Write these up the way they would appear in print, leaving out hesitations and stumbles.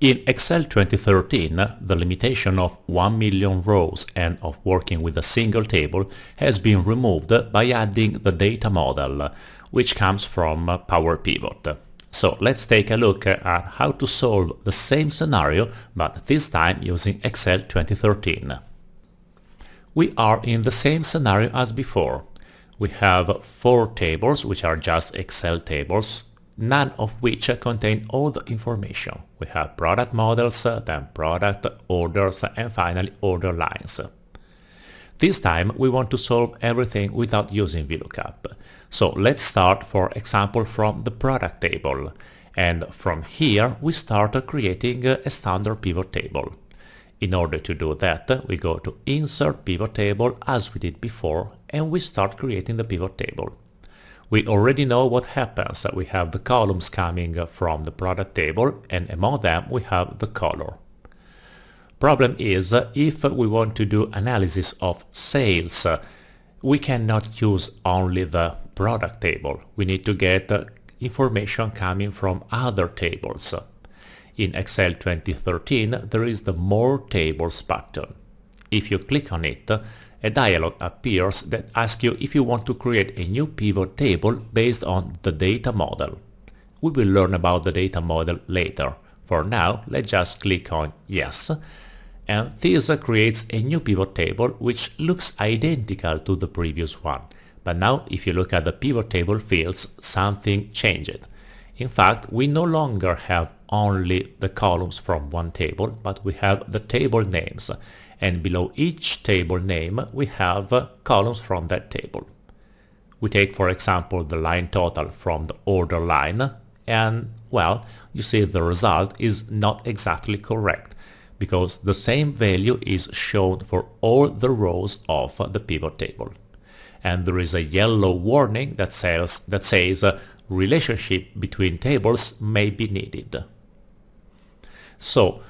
In Excel 2013, the limitation of 1 million rows and of working with a single table has been removed by adding the data model, which comes from Power Pivot. So let's take a look at how to solve the same scenario, but this time using Excel 2013. We are in the same scenario as before. We have 4 tables, which are just Excel tables, none of which contain all the information. We have product models, then product, orders, and finally order lines. This time we want to solve everything without using VLOOKUP. So let's start, for example, from the product table. And from here we start creating a standard pivot table. In order to do that, we go to Insert Pivot Table as we did before, and we start creating the pivot table. We already know what happens. We have the columns coming from the product table, and among them we have the color. Problem is, if we want to do analysis of sales, we cannot use only the product table. We need to get information coming from other tables. In Excel 2013, there is the More Tables button. If you click on it, a dialog appears that asks you if you want to create a new pivot table based on the data model. We will learn about the data model later. For now, let's just click on Yes. And this creates a new pivot table which looks identical to the previous one. But now, if you look at the pivot table fields, something changed. In fact, we no longer have only the columns from one table, but we have the table names. And below each table name we have columns from that table. We take, for example, the line total from the order line, and well, you see the result is not exactly correct, because the same value is shown for all the rows of the pivot table. And there is a yellow warning that says relationship between tables may be needed. So,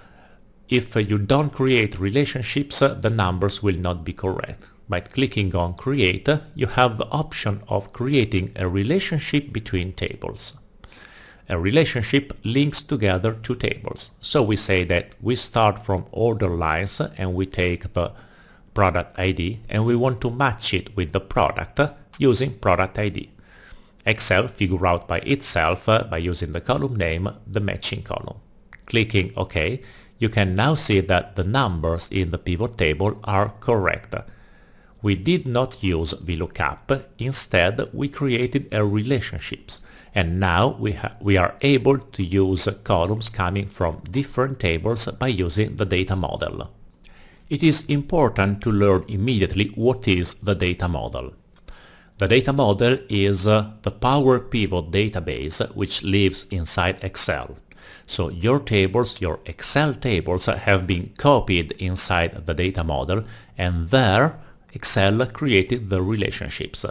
if you don't create relationships, the numbers will not be correct. By clicking on Create, you have the option of creating a relationship between tables. A relationship links together two tables. So we say that we start from order lines and we take the product ID and we want to match it with the product using product ID. Excel figures out by itself, by using the column name, the matching column. Clicking OK, you can now see that the numbers in the pivot table are correct. We did not use VLOOKUP, instead we created a relationships, and now we are able to use columns coming from different tables by using the data model. It is important to learn immediately what is the data model. The data model is the Power Pivot database which lives inside Excel. So your tables, your Excel tables, have been copied inside the data model, and there Excel created the relationships.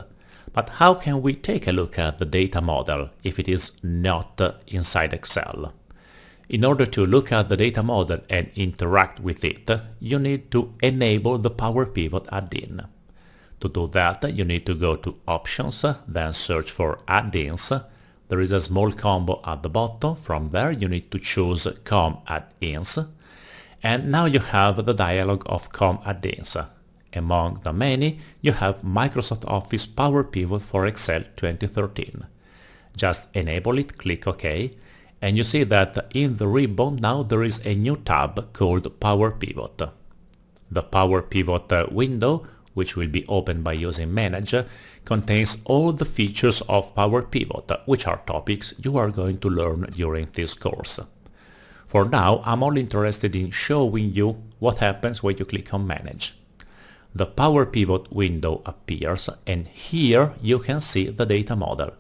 But how can we take a look at the data model if it is not inside Excel? In order to look at the data model and interact with it, you need to enable the Power Pivot add-in. To do that, you need to go to Options, then search for Add-ins. There is a small combo at the bottom. From there you need to choose COM add-ins, and now you have the dialog of COM add-ins. Among the many, you have Microsoft Office Power Pivot for Excel 2013. Just enable it, click OK, and you see that in the ribbon now there is a new tab called Power Pivot. The Power Pivot window, which will be opened by using Manage, contains all the features of Power Pivot, which are topics you are going to learn during this course. For now, I'm only interested in showing you what happens when you click on Manage. The Power Pivot window appears, and here you can see the data model.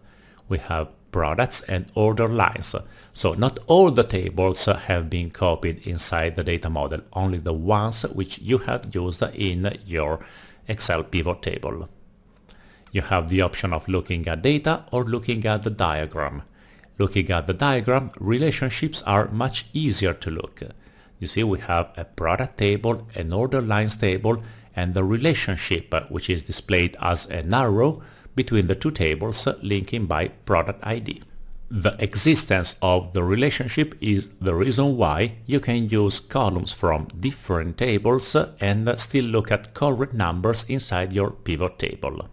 We have products and order lines, so not all the tables have been copied inside the data model, only the ones which you have used in your Excel pivot table. You have the option of looking at data or looking at the diagram. Looking at the diagram, relationships are much easier to look. You see, we have a product table, an order lines table, and the relationship, which is displayed as an arrow between the two tables linking by product ID. The existence of the relationship is the reason why you can use columns from different tables and still look at correct numbers inside your pivot table.